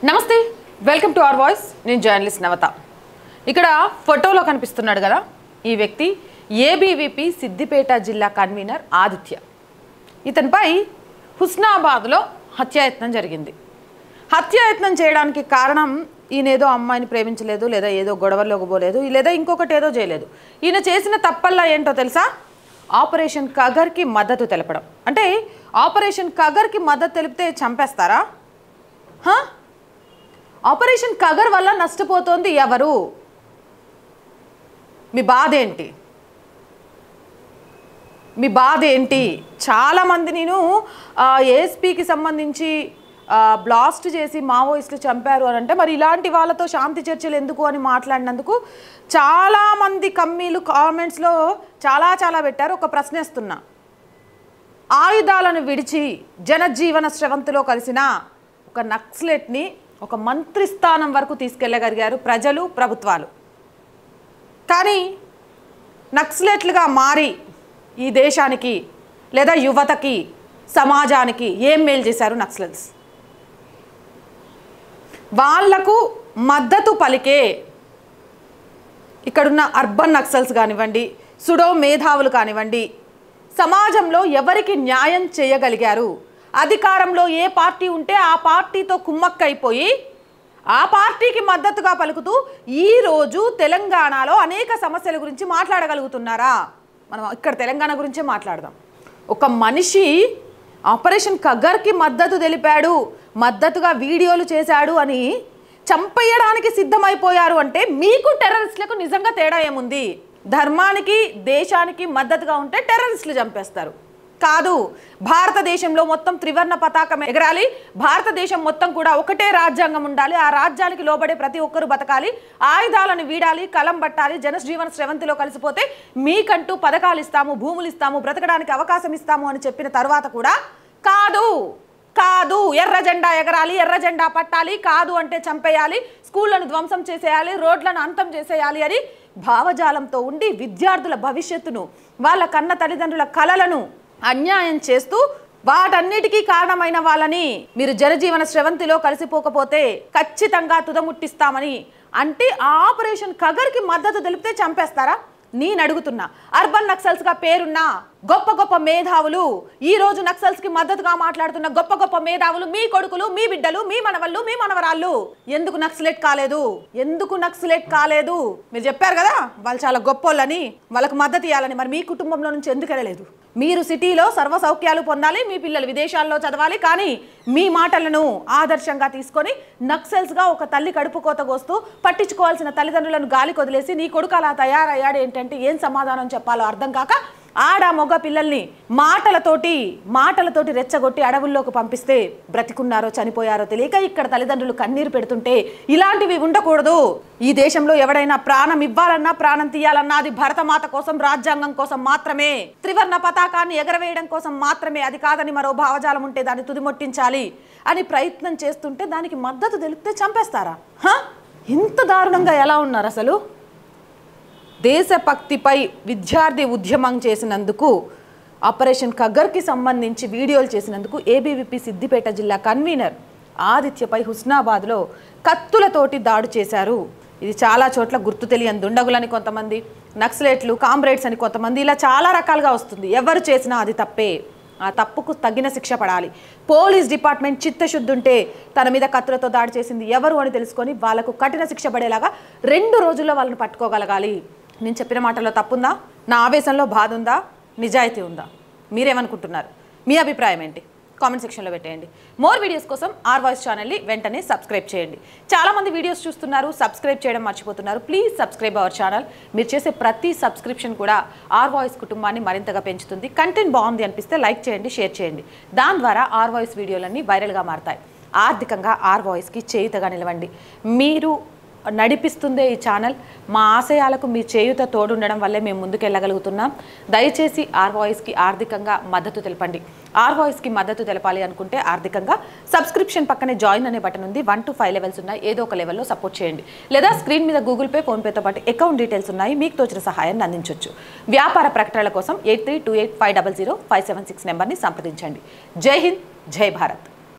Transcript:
నమస్తే, welcome to our voice. నేను journalist నవత. ఇక్కడ ఫోటోలో కనిపిస్తున్నాడు కదా, ఈ వ్యక్తి ఏబీవీపీ సిద్దిపేట జిల్లా కన్వీనర్ ఆదిత్య. ఇతనిపై హుస్నాబాద్లో హత్యాయత్నం జరిగింది. హత్యాయత్నం చేయడానికి కారణం ఈయనేదో అమ్మాయిని ప్రేమించలేదు, లేదా ఏదో గొడవల్లోకి పోలేదు, లేదా ఇంకొకటి ఏదో చేయలేదు. ఈయన చేసిన తప్పల్లా ఏంటో తెలుసా? ఆపరేషన్ కగర్కి మద్దతు తెలపడం. అంటే ఆపరేషన్ కగర్కి మద్దతు తెలిపితే చంపేస్తారా? ఆపరేషన్ కగర్ వల్ల నష్టపోతోంది ఎవరు? మీ బాధ ఏంటి? మీ బాధ ఏంటి? చాలామంది నేను ఏఎస్పీకి సంబంధించి బ్లాస్ట్ చేసి మావోయిస్టులు చంపారు అని అంటే, మరి ఇలాంటి వాళ్ళతో శాంతి చర్చలు ఎందుకు అని మాట్లాడినందుకు చాలామంది కమ్మీలు కామెంట్స్లో చాలా పెట్టారు. ఒక ప్రశ్నిస్తున్నా, ఆయుధాలను విడిచి జనజీవన స్రవంతిలో కలిసిన ఒక నక్సలెట్ని ఒక మంత్రి స్థానం వరకు తీసుకెళ్ళగలిగారు ప్రజలు, ప్రభుత్వాలు. కానీ నక్సలెట్లుగా మారి ఈ దేశానికి లేదా యువతకి, సమాజానికి ఏం మేలు చేశారు నక్సలెట్స్? వాళ్లకు మద్దతు పలికే ఇక్కడున్న అర్బన్ నక్సల్స్ కానివ్వండి, సుడో మేధావులు కానివ్వండి, సమాజంలో ఎవరికి న్యాయం చేయగలిగారు? అధికారంలో ఏ పార్టీ ఉంటే ఆ పార్టీతో కుమ్మక్కైపోయి ఆ పార్టీకి మద్దతుగా పలుకుతూ ఈరోజు తెలంగాణలో అనేక సమస్యల గురించి మాట్లాడగలుగుతున్నారా? మనం ఇక్కడ తెలంగాణ గురించే మాట్లాడదాం. ఒక మనిషి ఆపరేషన్ కగర్కి మద్దతు తెలిపాడు, మద్దతుగా వీడియోలు చేశాడు అని చంపేయడానికి సిద్ధమైపోయారు అంటే మీకు టెర్రరిస్టులకు నిజంగా తేడా ఏముంది? ధర్మానికి, దేశానికి మద్దతుగా ఉంటే టెర్రరిస్టులు చంపేస్తారు. కాదు, భారతదేశంలో మొత్తం త్రివర్ణ పతాకం ఎగరాలి, భారతదేశం మొత్తం కూడా ఒకటే రాజ్యాంగం ఉండాలి, ఆ రాజ్యానికి లోబడే ప్రతి ఒక్కరు బతకాలి, ఆయుధాలను వీడాలి, కలం పట్టాలి, జనజీవన స్రవంతిలో కలిసిపోతే మీకంటూ పథకాలు ఇస్తాము, భూములు ఇస్తాము, బ్రతకడానికి అవకాశం ఇస్తాము అని చెప్పిన తర్వాత కూడా కాదు ఎర్ర జెండా ఎగరాలి, ఎర్ర జెండా పట్టాలి, కాదు అంటే చంపేయాలి, స్కూళ్లను ధ్వంసం చేసేయాలి, రోడ్లను అంతం చేసేయాలి అని భావజాలంతో ఉండి విద్యార్థుల భవిష్యత్తును, వాళ్ళ కన్న తల్లిదండ్రుల కలలను అన్యాయం చేస్తూ వాటన్నిటికీ కారణమైన వాళ్ళని మీరు జనజీవన స్రవంతిలో కలిసిపోకపోతే ఖచ్చితంగా తుదముట్టిస్తామని అంటే ఆపరేషన్ కగర్కి మద్దతు తెలిపితే చంపేస్తారా? నేను అడుగుతున్నా. అర్బన్ నక్సల్స్గా పేరున్న గొప్ప మేధావులు, ఈ రోజు నక్సల్స్కి మద్దతుగా మాట్లాడుతున్న గొప్ప మేధావులు, మీ కొడుకులు, మీ బిడ్డలు, మీ మనవళ్ళు, మీ మనవరాళ్ళు ఎందుకు నక్సలెట్ కాలేదు? మీరు చెప్పారు కదా వాళ్ళు చాలా గొప్పోళ్ళని, వాళ్ళకు మద్దతు ఇవ్వాలని. మరి మీ కుటుంబంలో నుంచి ఎందుకు వెళ్ళలేదు? మీరు సిటీలో సర్వ సౌఖ్యాలు పొందాలి, మీ పిల్లలు విదేశాల్లో చదవాలి, కానీ మీ మాటలను ఆదర్శంగా తీసుకొని నక్సల్స్గా ఒక తల్లి కడుపు కోత కోస్తూ పట్టించుకోవాల్సిన తల్లిదండ్రులను గాలి కొదిలేసి నీ కొడుకు అలా తయారయ్యాడు ఏంటంటే ఏం సమాధానం చెప్పాలో అర్థం కాక ఆడ మొగ పిల్లల్ని మాటలతోటి రెచ్చగొట్టి అడవుల్లోకి పంపిస్తే బ్రతికున్నారో చనిపోయారో తెలియక ఇక్కడ తల్లిదండ్రులు కన్నీరు పెడుతుంటే ఇలాంటివి ఉండకూడదు. ఈ దేశంలో ఎవడైనా ప్రాణం ఇవ్వాలన్నా, ప్రాణం తీయాలన్నా అది భరతమాత కోసం, రాజ్యాంగం కోసం మాత్రమే, త్రివర్ణ పతాకాన్ని ఎగరవేయడం కోసం మాత్రమే. అది కాదని మరో భావజాలం ఉంటే దాన్ని తుదిమొట్టించాలి అని ప్రయత్నం చేస్తుంటే దానికి మద్దతు తెలిపితే చంపేస్తారా? ఇంత దారుణంగా ఎలా ఉన్నారు అసలు? దేశభక్తిపై విద్యార్థి ఉద్యమం చేసినందుకు, ఆపరేషన్ కగర్కి సంబంధించి వీడియోలు చేసినందుకు ఏబీవీపీ సిద్దిపేట జిల్లా కన్వీనర్ ఆదిత్యపై హుస్నాబాద్లో కత్తులతోటి దాడి చేశారు. ఇది చాలా చోట్ల గుర్తు తెలియని దుండగులని కొంతమంది, నక్సలెట్లు, కామ్రేడ్స్ అని కొంతమంది, ఇలా చాలా రకాలుగా వస్తుంది. ఎవరు చేసినా అది తప్పే, ఆ తప్పుకు తగిన శిక్ష పడాలి. పోలీస్ డిపార్ట్మెంట్ చిత్తశుద్ధి ఉంటే తన మీద కత్తులతో దాడి చేసింది ఎవరు అని తెలుసుకొని వాళ్ళకు కఠిన శిక్ష పడేలాగా 2 రోజుల్లో వాళ్ళని పట్టుకోగలగాలి. నేను చెప్పిన మాటల్లో తప్పుందా? నా ఆవేశంలో బాధ ఉందా? నిజాయితీ ఉందా? మీరేమనుకుంటున్నారు? మీ అభిప్రాయం ఏంటి? కామెంట్ సెక్షన్లో పెట్టేయండి. మోర్ వీడియోస్ కోసం ఆర్ వాయిస్ ఛానల్ని వెంటనే సబ్స్క్రైబ్ చేయండి. చాలామంది వీడియోస్ చూస్తున్నారు, సబ్స్క్రైబ్ చేయడం మర్చిపోతున్నారు. Please subscribe our channel. మీరు చేసే ప్రతి సబ్స్క్రిప్షన్ కూడా ఆర్ వాయిస్ కుటుంబాన్ని మరింతగా పెంచుతుంది. కంటెంట్ బాగుంది అనిపిస్తే లైక్ చేయండి, షేర్ చేయండి. దాని ద్వారా ఆర్ వాయిస్ వీడియోలన్నీ వైరల్గా మారతాయి. ఆర్థికంగా ఆర్ వాయిస్కి చేయుతగా నిలవండి. మీరు నడిపిస్తుందే ఈ ఛానల్. మా ఆశయాలకు మీ చేయుత తోడుండడం వల్లే మేము ముందుకెళ్ళగలుగుతున్నాం. దయచేసి ఆర్ వాయిస్కి ఆర్థికంగా మద్దతు తెలపండి. ఆర్ వాయిస్కి మద్దతు తెలపాలి అనుకుంటే ఆర్థికంగా సబ్స్క్రిప్షన్ పక్కనే జాయిన్ అనే బటన్ ఉంది. 1 to 5 లెవెల్స్ ఉన్నాయి. ఏదో ఒక లెవెల్లో సపోర్ట్ చేయండి. లేదా స్క్రీన్ మీద గూగుల్ పే, ఫోన్పేతో పాటు అకౌంట్ డీటెయిల్స్ ఉన్నాయి. మీకు తోచిన సహాయాన్ని అందించవచ్చు. వ్యాపార ప్రకటనల కోసం 8328500576 నెంబర్ని సంప్రదించండి. జై హింద్, జై భారత్.